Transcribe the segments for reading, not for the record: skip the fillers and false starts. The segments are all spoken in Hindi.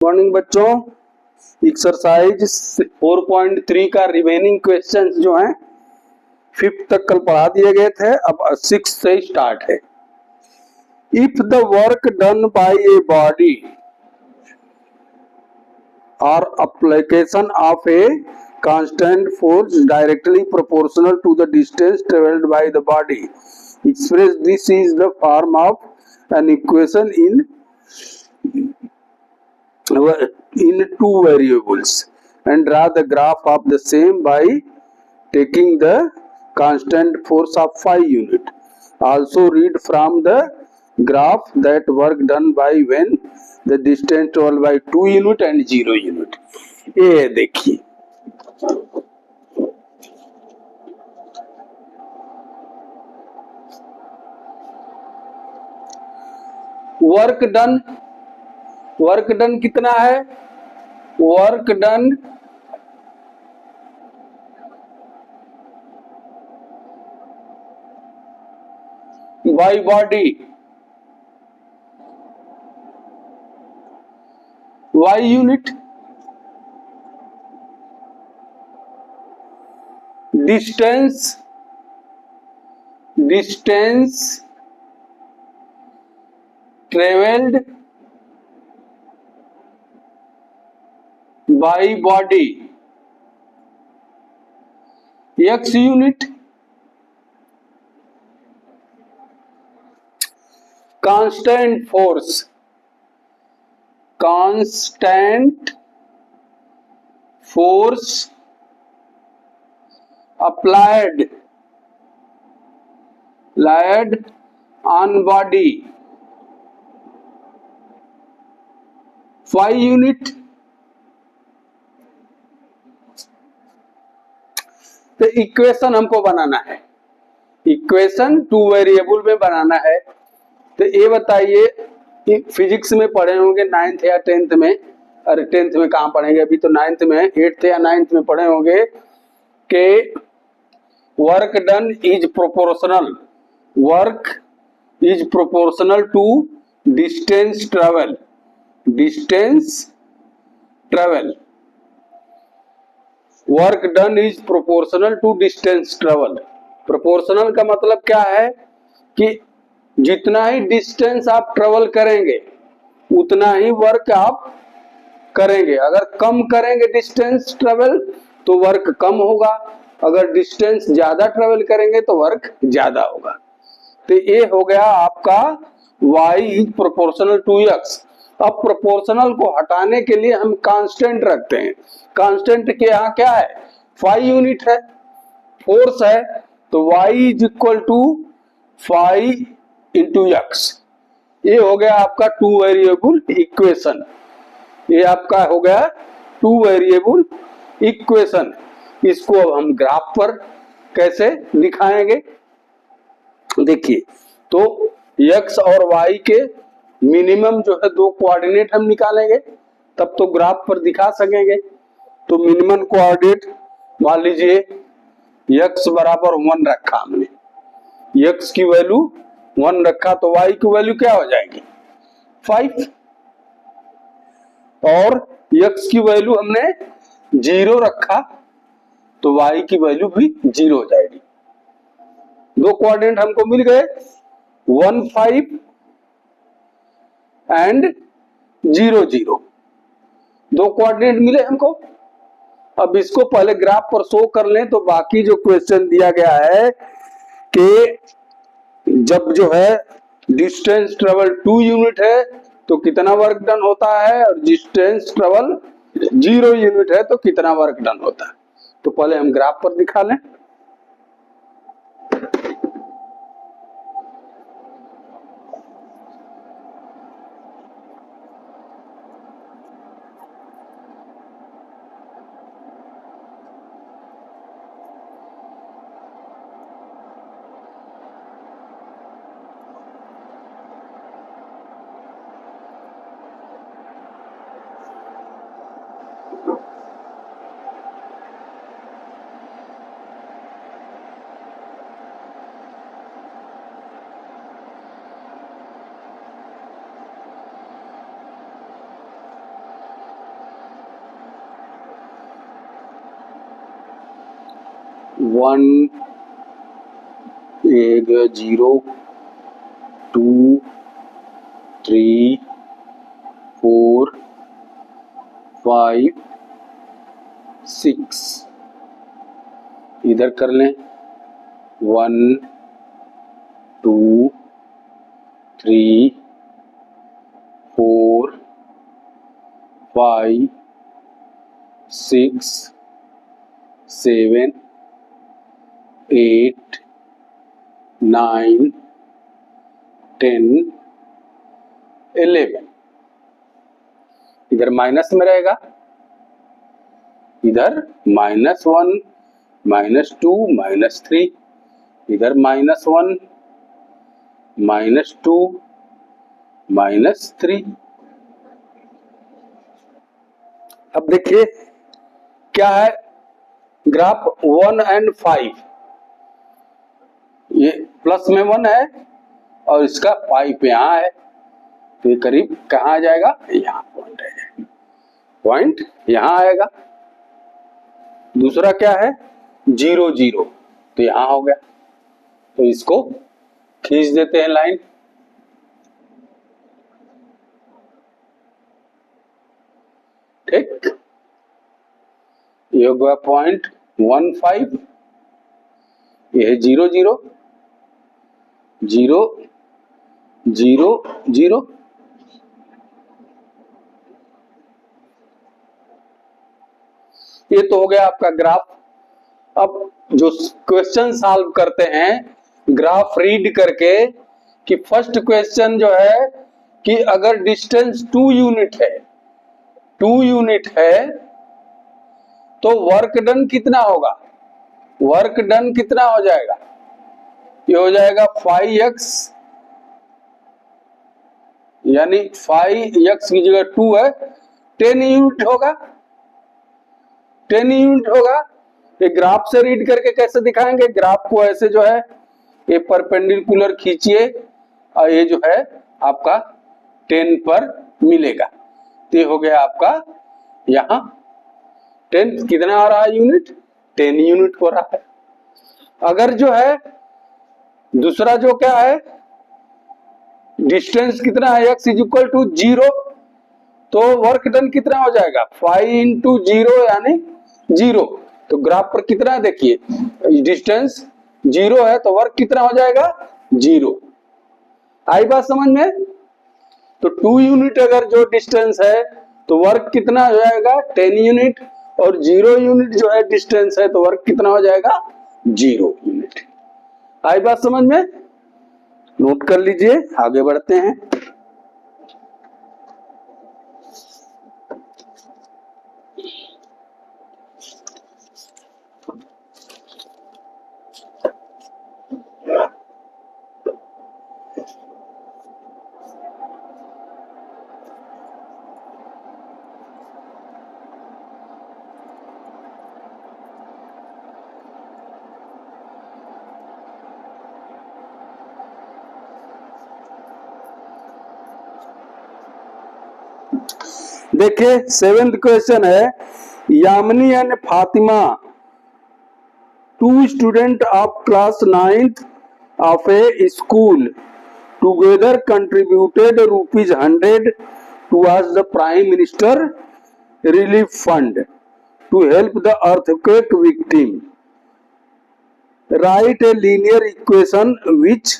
मॉर्निंग बच्चों, एक्सरसाइज 4.3 का रिमेनिंग क्वेश्चंस जो हैं 5th तक कल पढ़ा दिए गए थे। अब 6 से स्टार्ट है। If the work done by a body और application of a constant force directly proportional to the distance traveled by the body, express this is the form of an equation in two variables and draw the graph of the same by taking the constant force of 5 unit. Also read from the graph that work done by when the distance traveled by 2 unit and 0 unit. ये देखिए, वर्क डन कितना है? Work done by body y unit, distance travelled by body x unit, constant force applied on body 5 unit. तो इक्वेशन हमको बनाना है, इक्वेशन 2 वेरिएबल में बनाना है। तो ये बताइए, फिजिक्स में पढ़े होंगे 9th या 10th में, अरे 10th में कहाँ पढ़ेंगे, अभी तो 9th में, 8th या 9th में पढ़े होंगे कि work done is proportional to distance travel. Work done is proportional to distance travel. Proportional का मतलब क्या है कि जितना ही डिस्टेंस आप ट्रेवल करेंगे उतना ही वर्क आप करेंगे। अगर कम करेंगे डिस्टेंस ट्रेवल तो वर्क कम होगा, अगर डिस्टेंस ज्यादा ट्रेवल करेंगे तो वर्क ज्यादा होगा। तो ये हो गया आपका y is proportional to x। अब प्रोपोर्शनल को हटाने के लिए हम कांस्टेंट रखते हैं। कांस्टेंट के यहाँ क्या है? 5 यूनिट है, फोर्स है, तो y is equal to 5 into x। ये हो गया आपका 2 वेरिएबल इक्वेशन। ये आपका हो गया 2 वेरिएबल इक्वेशन। इसको अब हम ग्राफ पर कैसे दिखाएंगे? देखिए, तो x और y के मिनिमम जो है 2 कोऑर्डिनेट हम निकालेंगे, तब तो ग्राफ पर दिखा सकेंगे। तो मिनिमम कोऑर्डिनेट मान लीजिए x बराबर 1 रखा हमने, x की वैल्यू 1 रखा, तो y की वैल्यू क्या हो जाएगी? 5। और x की वैल्यू हमने 0 रखा, तो y की वैल्यू भी 0 हो जाएगी। 2 कोऑर्डिनेट हमको मिल गए, 1 5 एंड 0 0। 2 कोऑर्डिनेट मिले हमको। अब इसको पहले ग्राफ पर शो कर लें, तो बाकी जो क्वेश्चन दिया गया है कि जब जो है डिस्टेंस ट्रेवल 2 यूनिट है तो कितना वर्क डन होता है, और डिस्टेंस ट्रेवल 0 यूनिट है तो कितना वर्क डन होता है। तो पहले हम ग्राफ पर दिखा लें। 1 एक 0 2 3 4 5 6 इधर कर लें 1 2 3 4 5 6 7 8 9 10 11 इधर माइनस में रहेगा, इधर -1 -2 -3, इधर -1 -2 -3। अब देखिए क्या है, ग्राफ 1 और 5, ये प्लस में 1 है और इसका 5 यहाँ है, तो ये करीब कहाँ आ जाएगा, यहाँ पॉइंट आ जाएगा, पॉइंट यहाँ आएगा। दूसरा क्या है 0 0, तो यहाँ हो गया, तो इसको खींच देते हैं लाइन। ठीक, ये हो गया पॉइंट 1 5, ये है 0 0 0 0 0, ये तो हो गया आपका ग्राफ। अब जो क्वेश्चन सॉल्व करते हैं ग्राफ रीड करके, कि फर्स्ट क्वेश्चन जो है कि अगर डिस्टेंस 2 यूनिट है, 2 यूनिट है तो वर्क डन कितना होगा, वर्क डन कितना हो जाएगा, ये हो जाएगा 5x, यानी 5x की जगह 2 है, 10 यूनिट होगा, 10 यूनिट होगा। ये ग्राफ से रीड करके कैसे दिखाएंगे, ग्राफ को ऐसे जो है ये परपेंडिकुलर खींचिए और ये जो है आपका 10 पर मिलेगा, तो ये हो गया आपका यहाँ 10 कितना आ रहा है यूनिट, 10 यूनिट हो रहा है। अगर जो है दूसरा जो क्या है डिस्टेंस कितना है x इज इक्वल टू 0, तो वर्क डन कितना हो जाएगा 5 इंटू 0 यानी 0, तो ग्राफ पर कितना है देखिए डिस्टेंस 0 है तो वर्क कितना हो जाएगा 0। आई बात समझ में, तो 2 यूनिट अगर जो डिस्टेंस है तो वर्क कितना हो जाएगा 10 यूनिट, और 0 यूनिट जो है डिस्टेंस है तो वर्क कितना हो जाएगा 0 यूनिट। आई बात समझ में, नोट कर लीजिए, आगे बढ़ते हैं। देखिए 7th क्वेश्चन है, Yamini and Fatima 2 student of class 9th of A school together contributed ₹100 towards the Prime Minister Relief Fund to help the earthquake victim. Write a linear equation which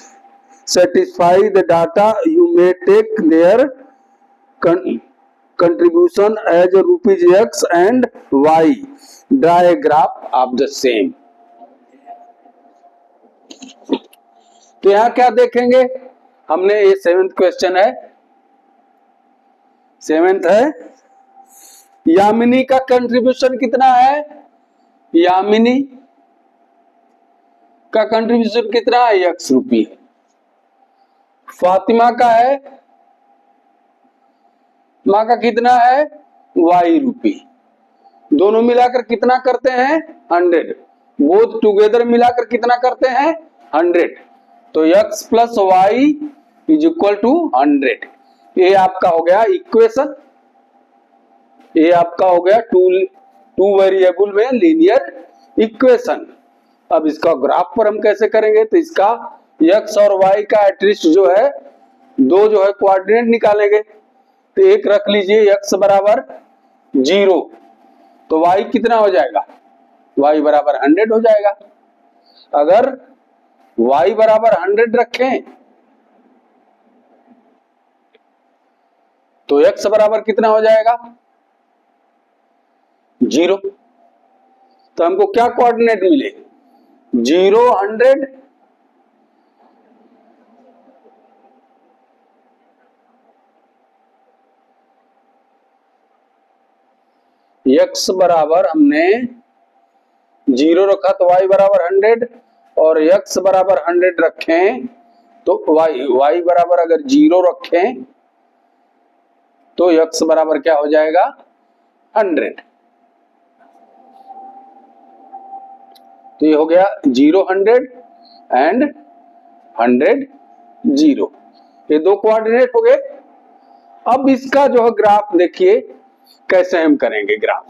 satisfy the data. You may take their contribution as ₹x and y. Draw a graph of the same. तो यहाँ क्या देखेंगे हमने, ये 7th क्वेश्चन है, 7th है यामिनी का कंट्रीब्यूशन कितना है, यामिनी का कंट्रीब्यूशन कितना है x रुपये, फातिमा का है, माँ का कितना है y रुपये, दोनों मिलाकर कितना करते हैं 100, बोथ टुगेदर मिलाकर कितना करते हैं 100, तो x plus Y is equal to 100। ये आपका हो गया इक्वेशन, ये आपका हो गया टू वेरिएबल में लीनियर इक्वेशन। अब इसका ग्राफ पर हम कैसे करेंगे, तो इसका x और y का एटलीस्ट जो है दो जो है कोऑर्डिनेट निकालेंगे। तो एक रख लीजिए x बराबर 0, तो y कितना हो जाएगा, y बराबर 100 हो जाएगा। अगर y बराबर 100 रखें तो x बराबर कितना हो जाएगा 0। तो हमको क्या कोऑर्डिनेट मिले, 0 100 x बराबर हमने 0 रखा तो y बराबर 100 और x बराबर 100 रखें तो y बराबर अगर 0 रखें तो x बराबर क्या हो जाएगा 100। तो ये हो गया 0 100 एंड 100 0, ये दो कोऑर्डिनेट हो गए। अब इसका जो है ग्राफ देखिए कैसे हम करेंगे graph.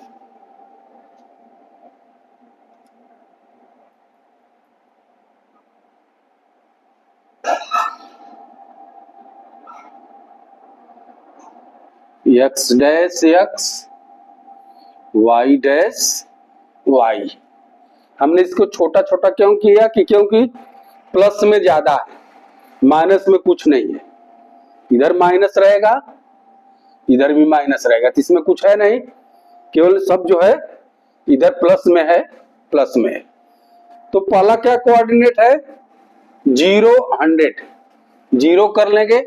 x dash x y dash y, हमने इसको छोटा छोटा क्यों किया कि क्योंकि प्लस में ज्यादा है, माइनस में कुछ नहीं है। इधर माइनस रहेगा, इधर भी माइनस रहेगा, तो इसमें कुछ है नहीं, केवल सब जो है इधर प्लस में है, प्लस में है। तो पहला क्या कोऑर्डिनेट है 0 100, 0 कर लेंगे।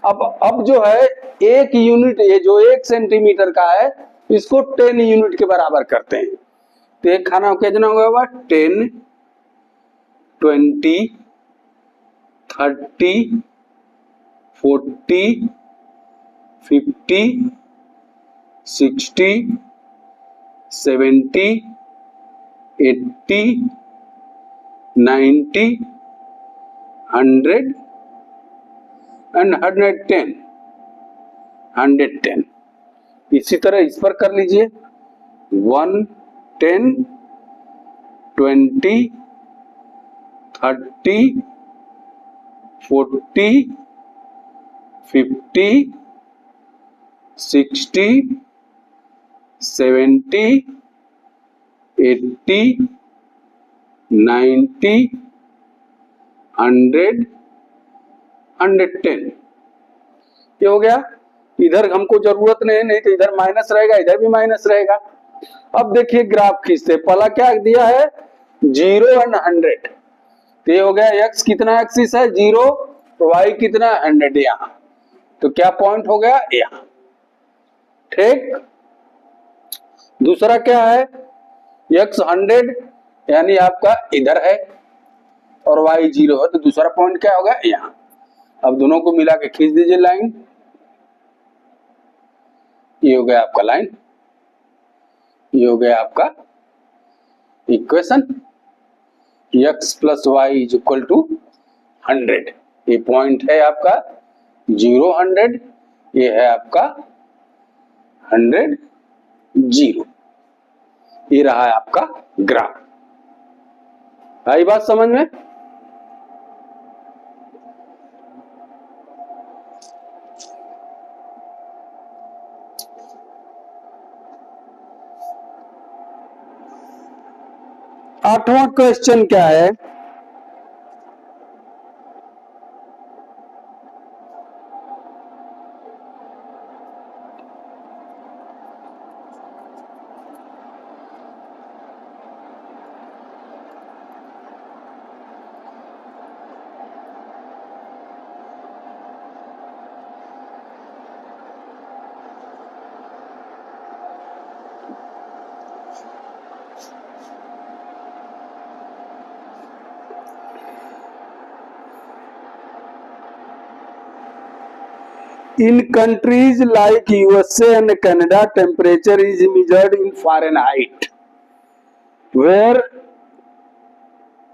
अब जो है एक यूनिट, ये जो 1 सेंटीमीटर का है इसको 10 यूनिट के बराबर करते हैं। तो एक खाना कितना होगा 10 20 30 40 50 60 70 80 90 100 एंड 110। इसी तरह इस पर कर लीजिए 1 10 20 30 40 50 60 70 80 90 100 110, ये हो गया। इधर हमको जरूरत नहीं तो इधर माइनस रहेगा, इधर भी माइनस रहेगा। अब देखिए ग्राफ खींचते, पहला क्या दिया है 0 एंड 100, तो ये हो गया x कितना एक्सिस है 0, y कितना 100 यहाँ, तो क्या पॉइंट हो गया यहाँ, ठीक। दूसरा क्या है x 100 यानी आपका इधर है और y 0 है, तो दूसरा पॉइंट क्या होगा यहाँ। अब दोनों को मिला के खींच दीजिए लाइन, ये हो गया आपका लाइन, ये हो गया आपका equation x plus Y is equal to 100। ये पॉइंट है आपका 0 100, ये है आपका 100 0, ये रहा है आपका ग्राफ। आई बात समझ में। आठवां क्वेश्चन क्या है, in countries like USA and Canada, temperature is measured in Fahrenheit,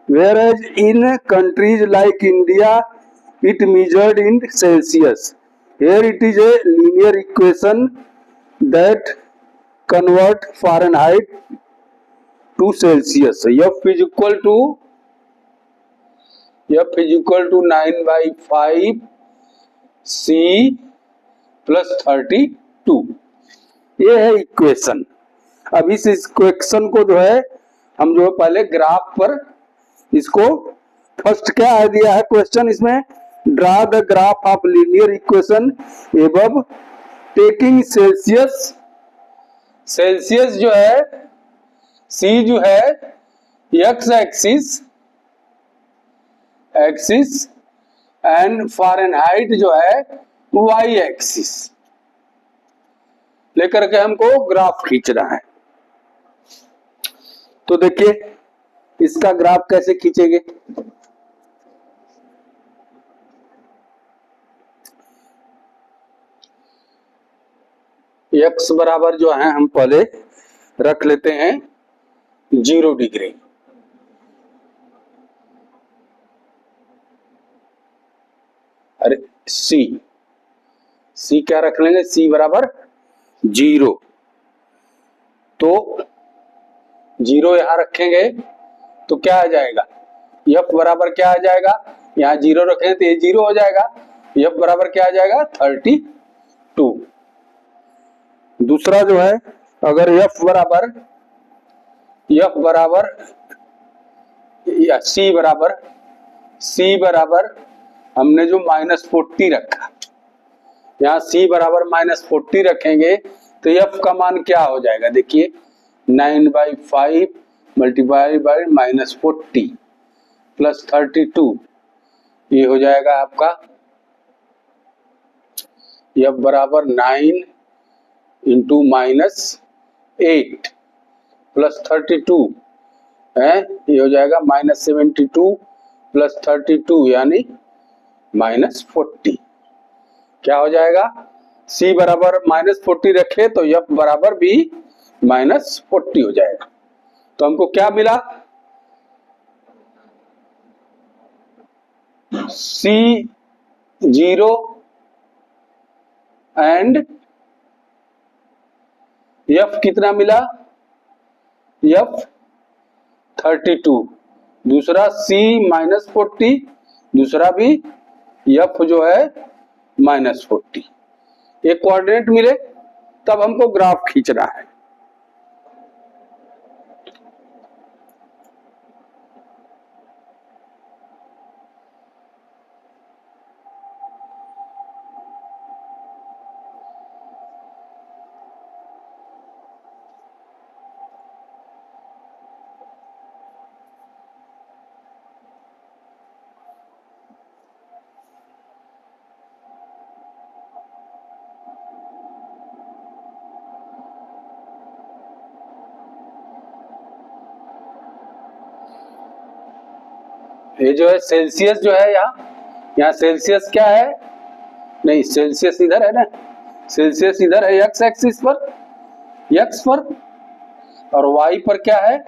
whereas in countries like India, it measured in Celsius. Here it is a linear equation that convert Fahrenheit to Celsius. F is equal to F is equal to 9/5 C plus 32। ये है इक्वेशन। अब इस इक्वेशन को जो है हम जो है पहले ग्राफ पर इसको, फर्स्ट क्या है दिया है क्वेश्चन इसमें, draw the graph of linear equation above taking Celsius. Celsius जो है C जो है एक्स एक्सिस एंड फारेनहाइट जो है वाई एक्सिस लेकर के हमको ग्राफ खींचना है। तो देखिए इसका ग्राफ कैसे खींचेंगे। एक्स बराबर जो है हम पहले रख लेते हैं 0 डिग्री। अरे सी क्या रख लेंगे, C बराबर 0। तो 0 यहां रखेंगे तो क्या आ जाएगा, F बराबर क्या आ जाएगा, यहाँ 0 रखेंगे तो ये 0 हो जाएगा। F बराबर क्या आ जाएगा 32। दूसरा जो है अगर F बराबर या C बराबर हमने जो -40 रखा, यहाँ C बराबर -40 रखेंगे तो F का मान क्या हो जाएगा, देखिए 9/5 मल्टीप्लाई बाय -40 प्लस 32, ये हो जाएगा आपका F बराबर 9 इंटू -8 प्लस 32 है, ये हो जाएगा -72 प्लस 32 यानी -40। क्या हो जाएगा, C बराबर -40 रखे तो F बराबर भी -40 हो जाएगा। तो हमको क्या मिला, C 0 एंड F कितना मिला, F 32। दूसरा C -40, दूसरा भी F जो है -40। एक कोऑर्डिनेट मिले तब हमको ग्राफ खींचना है। ये जो है सेल्सियस जो है यहाँ सेल्सियस क्या है, नहीं सेल्सियस इधर है ना, सेल्सियस इधर है एक्स एक्सिस पर, एक्स पर, और वाई पर क्या है,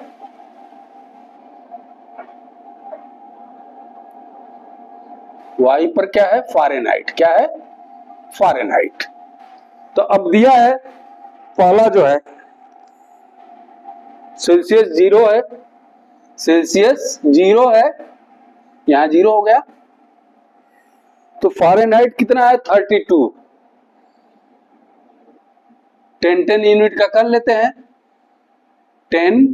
वाई पर क्या है फारेनहाइट, क्या है फारेनहाइट। तो अब दिया है पहला जो है सेल्सियस 0 है, सेल्सियस 0 है, यहाँ 0 हो गया। तो फारेनहाइट कितना है 32, 10 यूनिट का कर लेते हैं, 10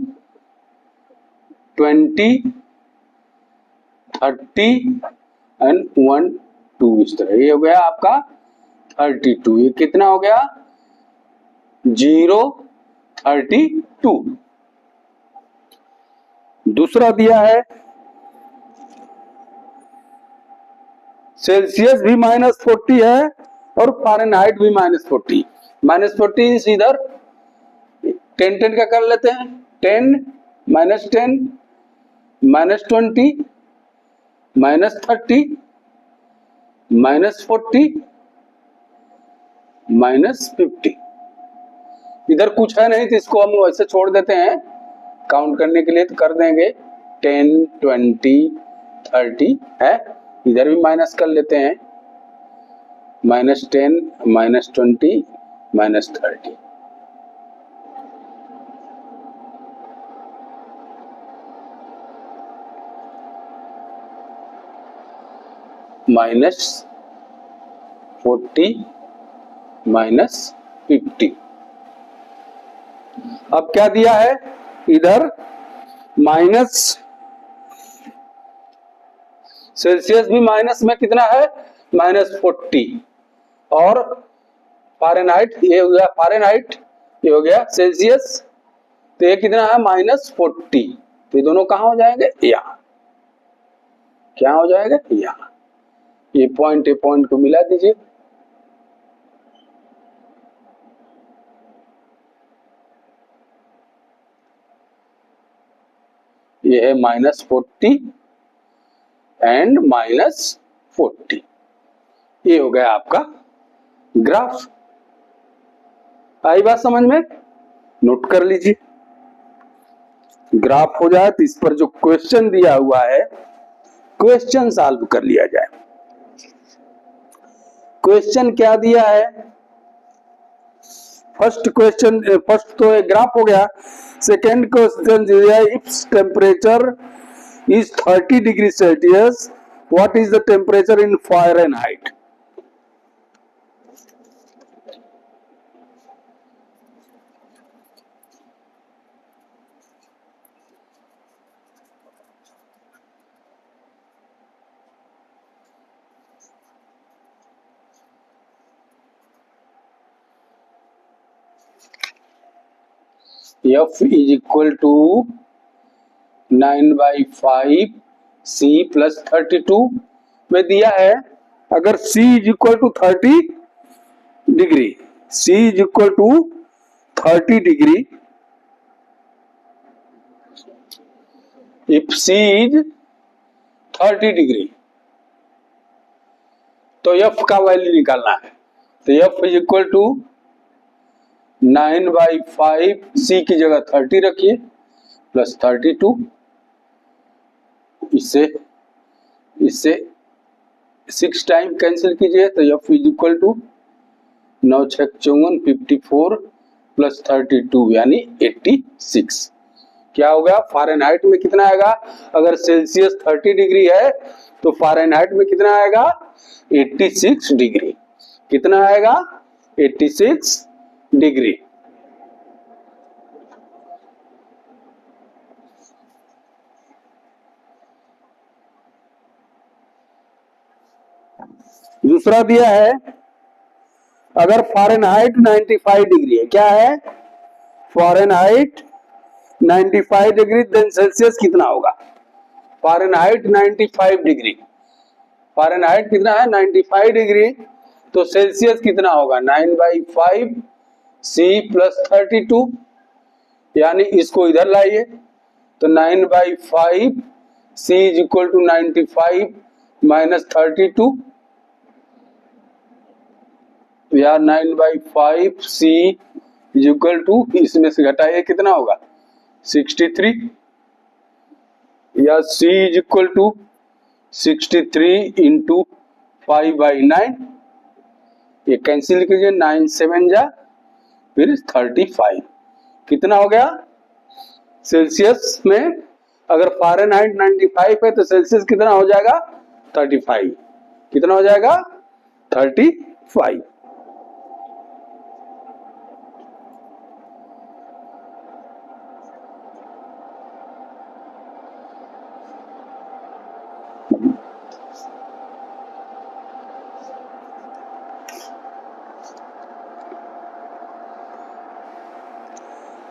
20 30 एंड 1 2 इस तरह, ये हो गया आपका 32। ये कितना हो गया 0 32। दूसरा दिया है सेल्सियस भी -40 है और फारेनहाइट भी -40। -40 इधर 10 का कर लेते हैं, 10 -10 -20 -30 -40 -50। इधर कुछ है नहीं तो इसको हम वैसे छोड़ देते हैं, काउंट करने के लिए तो कर देंगे 10 20 30 है, इधर भी माइनस कर लेते हैं, -10 -20 -30। -40 -50। अब क्या दिया है इधर, माइनस सेल्सियस भी माइनस में कितना है -40, और फारेनहाइट ये हो गया फारेनहाइट, ये हो गया सेल्सियस, तो ये कितना है -40। तो ये दोनों कहां हो जाएंगे, यहाँ। क्या हो जाएगा, यहाँ। ये पॉइंट को मिला दीजिए। ये है -40 एंड -40। ये हो गया आपका ग्राफ। आई बात समझ में, नोट कर लीजिए। ग्राफ हो जाए तो इस पर जो क्वेश्चन दिया हुआ है, क्वेश्चन सॉल्व कर लिया जाए। क्वेश्चन क्या दिया है, फर्स्ट क्वेश्चन, फर्स्ट तो एक ग्राफ हो गया। सेकेंड क्वेश्चन दिया है, if temperature is 30 degree Celsius, what is the temperature in Fahrenheit. F is equal to 9/5 C plus 32 में दिया है। अगर C is equal to 30 degree, C is equal to 30 degree, if C is 30 degree, तो F का वैल्यू निकालना है। तो F is equal to 9/5, C की जगह 30 रखिए, प्लस 32, इससे 6 टाइम कैंसिल कीजिए, तो F is equal to 9 6 54 54 plus 32 यानी 86। क्या होगा, फारेनहाइट में कितना आएगा, अगर सेल्सियस 30 डिग्री है तो फारेनहाइट में कितना आएगा 86 डिग्री। कितना आएगा 86 डिग्री। दूसरा दिया है, अगर फारेनहाइट 95 डिग्री है, क्या है फारेनहाइट 95 डिग्री, देन सेल्सियस कितना होगा। फारेनहाइट 95 डिग्री, फारेनहाइट कितना है 95 डिग्री, तो सेल्सियस कितना होगा 9/5 C प्लस 32, यानी इसको इधर लाइए, तो 9/5 C is equal to 95 minus 32, या 9/5 C इज इक्वल टू, इसमें से घटाइए कितना होगा 63, या C is equal to 63 into 5/9, ये कैंसिल कीजिए, 9 7 जा फिर 35। कितना हो गया सेल्सियस में, अगर फारेनहाइट 95 है तो सेल्सियस कितना हो जाएगा 35। कितना हो जाएगा 35।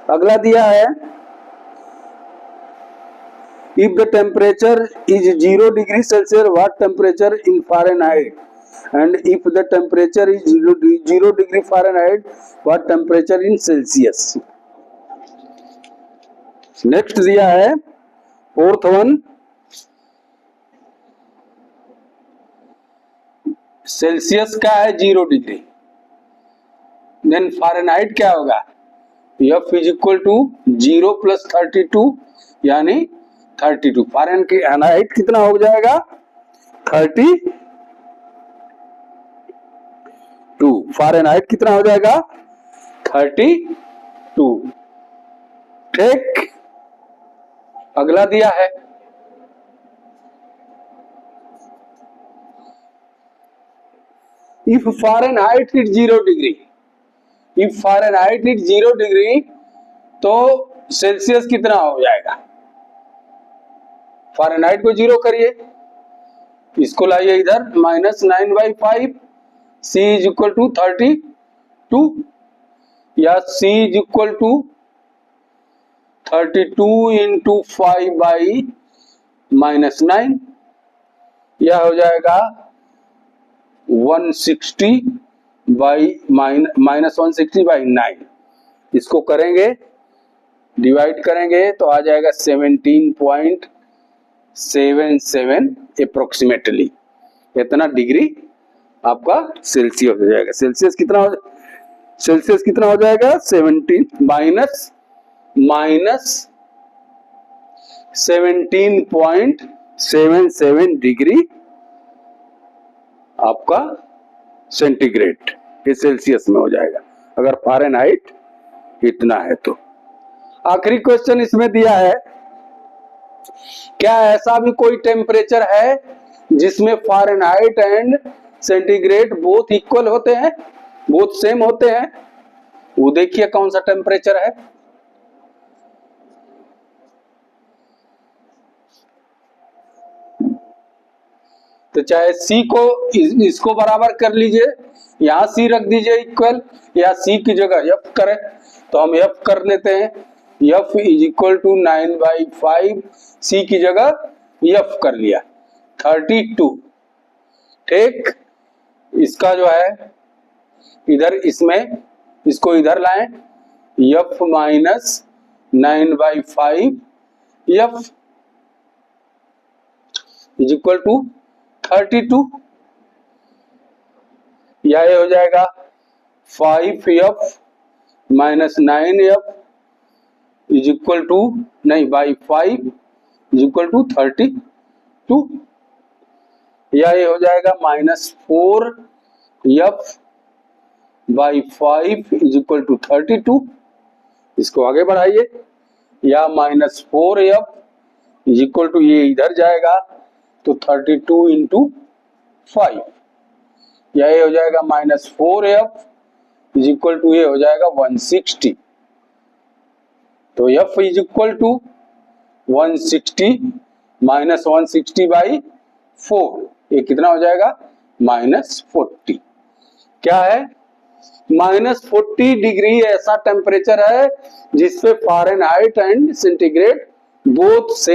अगला दिया है, if the temperature is 0 degree Celsius, what temperature in Fahrenheit, and if the temperature is 0 degree Fahrenheit, what temperature in Celsius. Next दिया है फोर्थ वन, सेल्सियस का है 0 डिग्री, देन फारेनहाइट क्या होगा, F is equal to 0 plus 32 यानी 32। फारेनहाइट कितना हो जाएगा 32, फारेनहाइट कितना हो जाएगा 32। ठीक, अगला दिया है if Fahrenheit hit 0 degree, if Fahrenheit hit 0 degree तो सेल्सियस कितना हो जाएगा? फ़ारेनहाइट को 0 करिए, इसको लाइए इधर, -9/5, C इज इक्वल टू 32 या C is equal to 32 into 5/-9, यह हो जाएगा 160/-9। इसको करेंगे, डिवाइड करेंगे तो आ जाएगा 17.77 अप्रोक्सीमेटली, इतना डिग्री आपका सेल्सियस हो जाएगा। सेल्सियस कितना हो जाएगा? 17.77 डिग्री आपका सेंटीग्रेड, ये सेल्सियस में हो जाएगा अगर फ़ारेनहाइट इतना है तो। आखिरी क्वेश्चन इसमें दिया है, क्या ऐसा भी कोई टेम्परेचर है जिसमें Fahrenheit and centigrade both equal होते हैं, बोथ सेम होते हैं? वो देखिए कौन सा टेम्परेचर है। तो चाहे C को इसको बराबर कर लीजिए, यहां C रख दीजिए इक्वल, या C की जगह F करें तो हम F कर लेते हैं, F is equal to 9/5, C की जगह F कर लिया 32। ठीक, इसका जो है इधर, इसमें इसको इधर लाएं, F minus 9/5 F is equal to 32, या ये हो जाएगा 5F minus 9F is equal to, नहीं, बाई 5 इज इक्वल टू 32, या ये हो जाएगा -4F by 5 is equal to 32। इसको आगे बढ़ाइए, या -4F इज इक्वल टू, ये इधर जाएगा तो 32 इंटू 5, या ये हो जाएगा -4F इज इक्वल टू, ये हो जाएगा 160। तो F is equal to 160 minus 160/4, ये कितना हो जाएगा? -40। क्या है? -40 डिग्री ऐसा टेम्परेचर है जिसपे Fahrenheit and centigrade both same